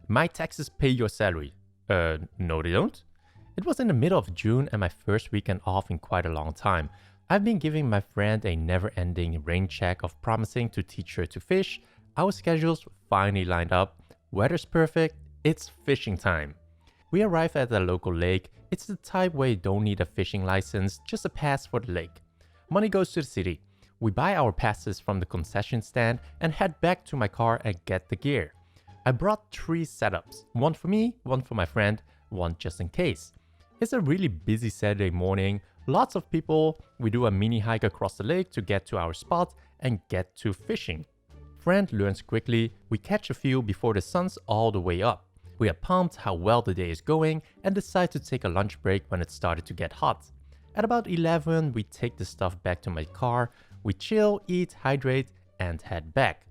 My taxes pay your salary. No they don't. It was in the middle of June and my first weekend off in quite a long time. I've been giving my friend a never-ending rain check of promising to teach her to fish. Our schedules finally lined up. Weather's perfect. It's fishing time. We arrive at the local lake. It's the type where you don't need a fishing license, just a pass for the lake. Money goes to the city. We buy our passes from the concession stand and head back to my car and get the gear. I brought 3 setups, one for me, one for my friend, one just in case. It's a really busy Saturday morning, lots of people. We do a mini hike across the lake to get to our spot and get to fishing. Friend learns quickly, we catch a few before the sun's all the way up. We are pumped how well the day is going and decide to take a lunch break when it started to get hot. At about 11, we take the stuff back to my car, we chill, eat, hydrate, and head back.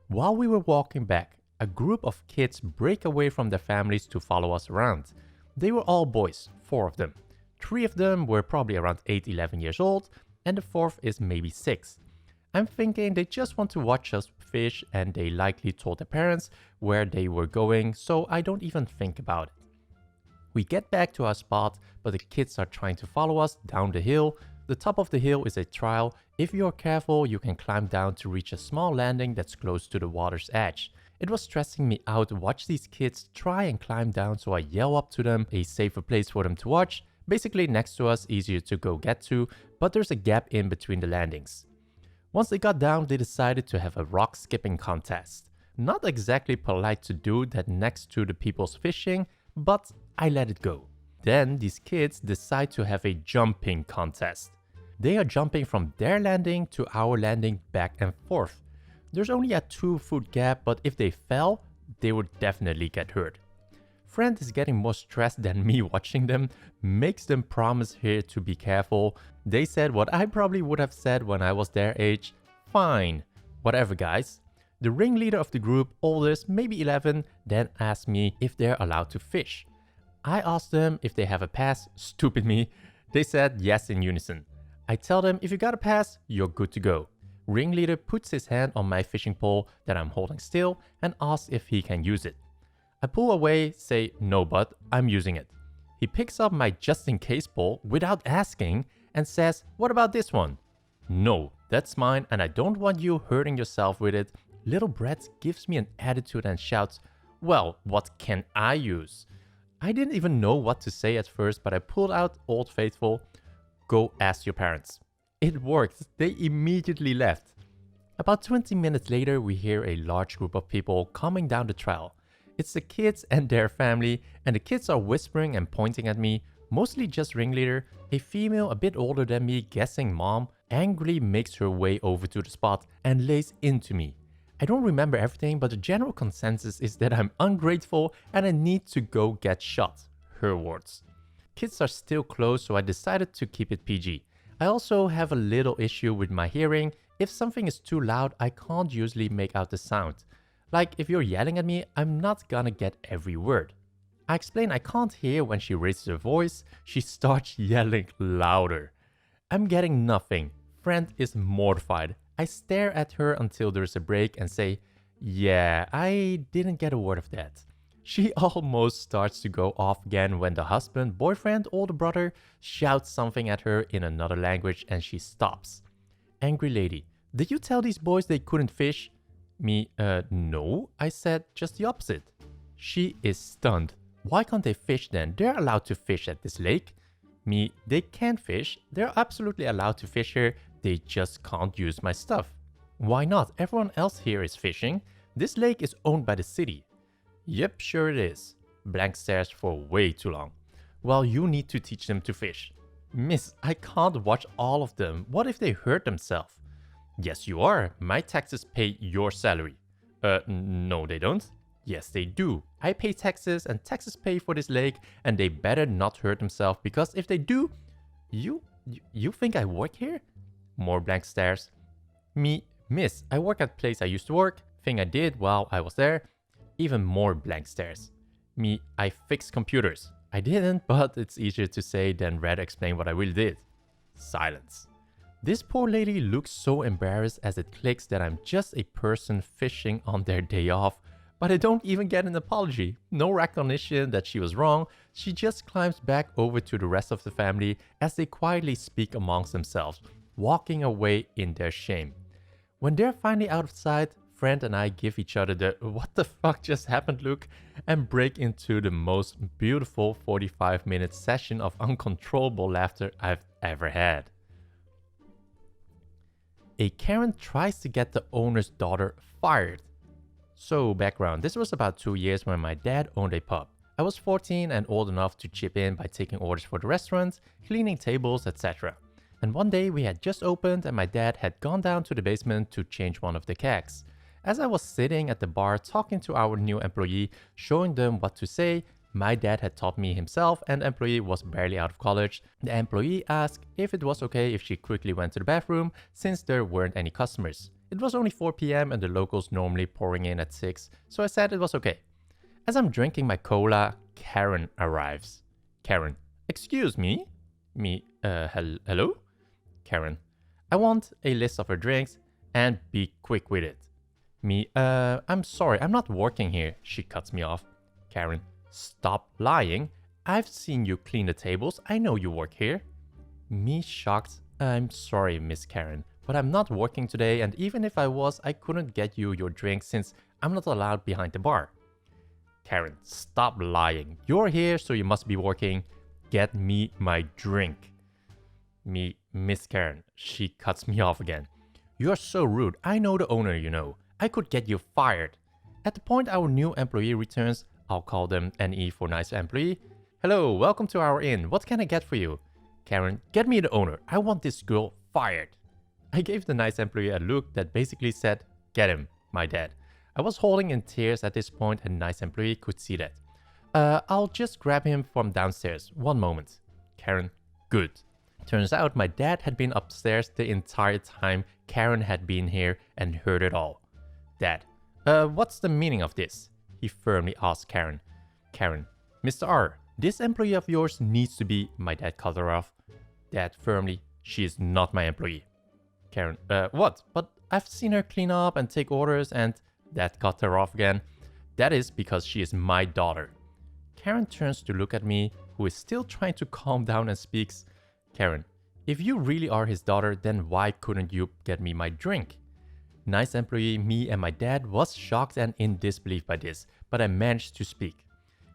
While we were walking back, a group of kids break away from their families to follow us around. They were all boys, 4 of them. 3 of them were probably around 8-11 years old, and the 4th is maybe 6. I'm thinking they just want to watch us fish and they likely told their parents where they were going, so I don't even think about it. We get back to our spot, but the kids are trying to follow us down the hill. The top of the hill is a trail. If you're careful, you can climb down to reach a small landing that's close to the water's edge. It was stressing me out to watch these kids try and climb down, so I yell up to them a safer place for them to watch. Basically next to us, easier to go get to, but there's a gap in between the landings. Once they got down, they decided to have a rock skipping contest. Not exactly polite to do that next to the people's fishing, but I let it go. Then these kids decide to have a jumping contest. They are jumping from their landing to our landing back and forth. There's only a 2-foot gap, but if they fell, they would definitely get hurt. Friend is getting more stressed than me watching them, makes them promise here to be careful. They said what I probably would have said when I was their age. Fine. Whatever guys. The ringleader of the group, oldest, maybe 11, then asked me if they're allowed to fish. I asked them if they have a pass, stupid me. They said yes in unison. I tell them if you got a pass, you're good to go. Ringleader puts his hand on my fishing pole that I'm holding still and asks if he can use it. I pull away, say no bud, I'm using it. He picks up my just in case pole without asking and says, what about this one? No, that's mine and I don't want you hurting yourself with it. Little Brett gives me an attitude and shouts, well, what can I use? I didn't even know what to say at first, but I pulled out Old Faithful, go ask your parents. It worked, they immediately left. About 20 minutes later, we hear a large group of people coming down the trail. It's the kids and their family, and the kids are whispering and pointing at me, mostly just ringleader. A female a bit older than me, guessing mom, angrily makes her way over to the spot and lays into me. I don't remember everything, but the general consensus is that I'm ungrateful and I need to go get shot, her words. Kids are still close, so I decided to keep it PG. I also have a little issue with my hearing. If something is too loud, I can't usually make out the sound. Like if you're yelling at me, I'm not gonna get every word. I explain I can't hear when she raises her voice. She starts yelling louder. I'm getting nothing. Friend is mortified. I stare at her until there's a break and say, yeah, I didn't get a word of that. She almost starts to go off again when the husband, boyfriend, older brother shouts something at her in another language and she stops. Angry lady, did you tell these boys they couldn't fish? Me, no, I said just the opposite. She is stunned. Why can't they fish then? They're allowed to fish at this lake. Me, they can fish. They're absolutely allowed to fish here. They just can't use my stuff. Why not? Everyone else here is fishing. This lake is owned by the city. Yep, sure it is. Blank stares for way too long. Well, you need to teach them to fish. Miss, I can't watch all of them. What if they hurt themselves? Yes, you are. My taxes pay your salary. No, they don't. Yes, they do. I pay taxes and taxes pay for this lake and they better not hurt themselves because if they do, you think I work here? More blank stares. Me, miss, I work at place I used to work. Thing I did while I was there. Even more blank stares. Me, I fix computers. I didn't, but it's easier to say than rather explain what I really did. Silence. This poor lady looks so embarrassed as it clicks that I'm just a person fishing on their day off, but I don't even get an apology. No recognition that she was wrong. She just climbs back over to the rest of the family as they quietly speak amongst themselves, walking away in their shame. When they're finally out of sight, Friend and I give each other the "what the fuck just happened" look and break into the most beautiful 45-minute session of uncontrollable laughter I've ever had. A Karen tries to get the owner's daughter fired. So, background, this was about 2 years when my dad owned a pub. I was 14 and old enough to chip in by taking orders for the restaurant, cleaning tables, etc. And one day we had just opened and my dad had gone down to the basement to change one of the kegs. As I was sitting at the bar talking to our new employee, showing them what to say, my dad had taught me himself and the employee was barely out of college. The employee asked if it was okay if she quickly went to the bathroom since there weren't any customers. It was only 4 p.m. and the locals normally pouring in at 6, so I said it was okay. As I'm drinking my cola, Karen arrives. Karen, excuse me? Hello? Karen, I want a list of her drinks and be quick with it. I'm sorry, I'm not working here. She cuts me off. Karen, stop lying. I've seen you clean the tables. I know you work here. Me shocked. I'm sorry, Miss Karen, but I'm not working today, and even if I was, I couldn't get you your drink since I'm not allowed behind the bar. Karen, stop lying. You're here, so you must be working. Get me my drink. Miss Karen. She cuts me off again. You're so rude. I know the owner, you know. I could get you fired. At the point our new employee returns, I'll call them NE for nice employee. Hello, welcome to our inn. What can I get for you? Karen, get me the owner. I want this girl fired. I gave the nice employee a look that basically said, get him, my dad. I was holding in tears at this point and nice employee could see that. I'll just grab him from downstairs. One moment. Karen, good. Turns out my dad had been upstairs the entire time Karen had been here and heard it all. Dad, what's the meaning of this? He firmly asked Karen. Karen, Mr. R, this employee of yours needs to be, my dad cut her off. Dad firmly, she is not my employee. Karen, what? But I've seen her clean up and take orders and... Dad cut her off again. That is because she is my daughter. Karen turns to look at me, who is still trying to calm down and speaks. Karen, if you really are his daughter, then why couldn't you get me my drink? Nice employee, me and my dad was shocked and in disbelief by this, but I managed to speak.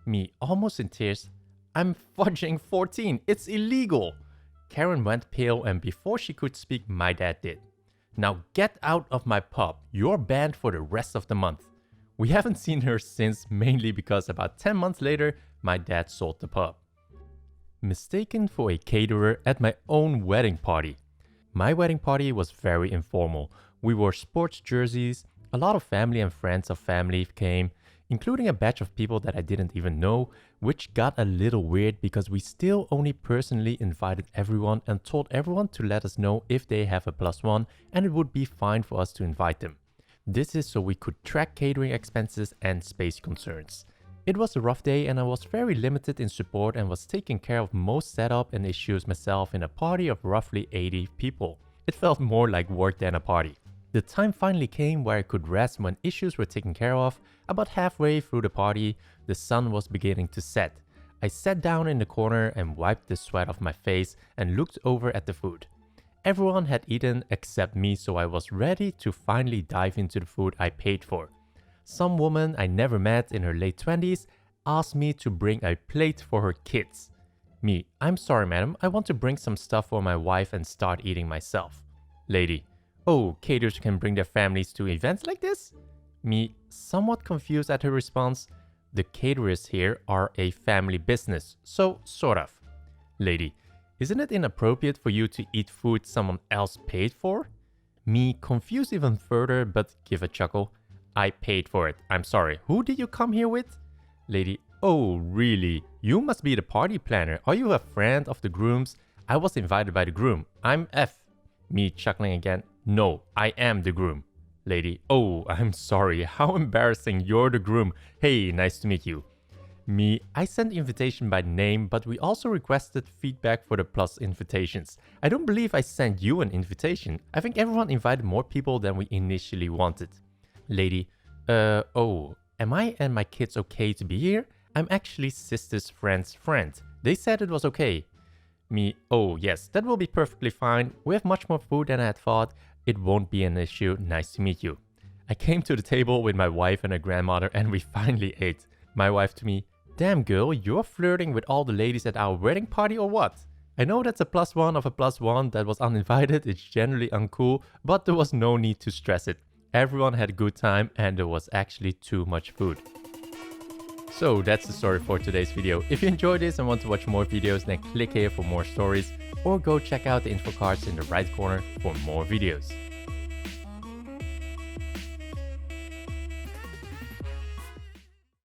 Me, almost in tears, I'm fudging 14, it's illegal. Karen went pale and before she could speak, my dad did. Now get out of my pub, you're banned for the rest of the month. We haven't seen her since, mainly because about 10 months later, my dad sold the pub. Mistaken for a caterer at my own wedding party. My wedding party was very informal. We wore sports jerseys, a lot of family and friends of family came, including a batch of people that I didn't even know, which got a little weird because we still only personally invited everyone and told everyone to let us know if they have a +1 and it would be fine for us to invite them. This is so we could track catering expenses and space concerns. It was a rough day and I was very limited in support and was taking care of most setup and issues myself in a party of roughly 80 people. It felt more like work than a party. The time finally came where I could rest when issues were taken care of. About halfway through the party, the sun was beginning to set. I sat down in the corner and wiped the sweat off my face and looked over at the food. Everyone had eaten except me, so I was ready to finally dive into the food I paid for. Some woman I never met in her late 20s asked me to bring a plate for her kids. Me, I'm sorry madam, I want to bring some stuff for my wife and start eating myself. Lady, oh, caterers can bring their families to events like this? Me, somewhat confused at her response. The caterers here are a family business, so sort of. Lady, isn't it inappropriate for you to eat food someone else paid for? Me, confused even further but give a chuckle. I paid for it, I'm sorry. Who did you come here with? Lady, oh really? You must be the party planner. Are you a friend of the groom's? I was invited by the groom. I'm F. Me chuckling again. No, I am the groom. Lady, oh, I'm sorry. How embarrassing. You're the groom. Hey, nice to meet you. Me, I sent invitation by name, but we also requested feedback for the plus invitations. I don't believe I sent you an invitation. I think everyone invited more people than we initially wanted. Lady, oh, am I and my kids okay to be here? I'm actually sister's friend's friend. They said it was okay. Me, oh yes, that will be perfectly fine. We have much more food than I had thought. It won't be an issue. Nice to meet you. I came to the table with my wife and her grandmother and we finally ate. My wife to me, damn girl, you're flirting with all the ladies at our wedding party or what? I know that's a +1 of a +1 that was uninvited, it's generally uncool, but there was no need to stress it. Everyone had a good time and there was actually too much food. So that's the story for today's video. If you enjoyed this and want to watch more videos, then click here for more stories or go check out the info cards in the right corner for more videos.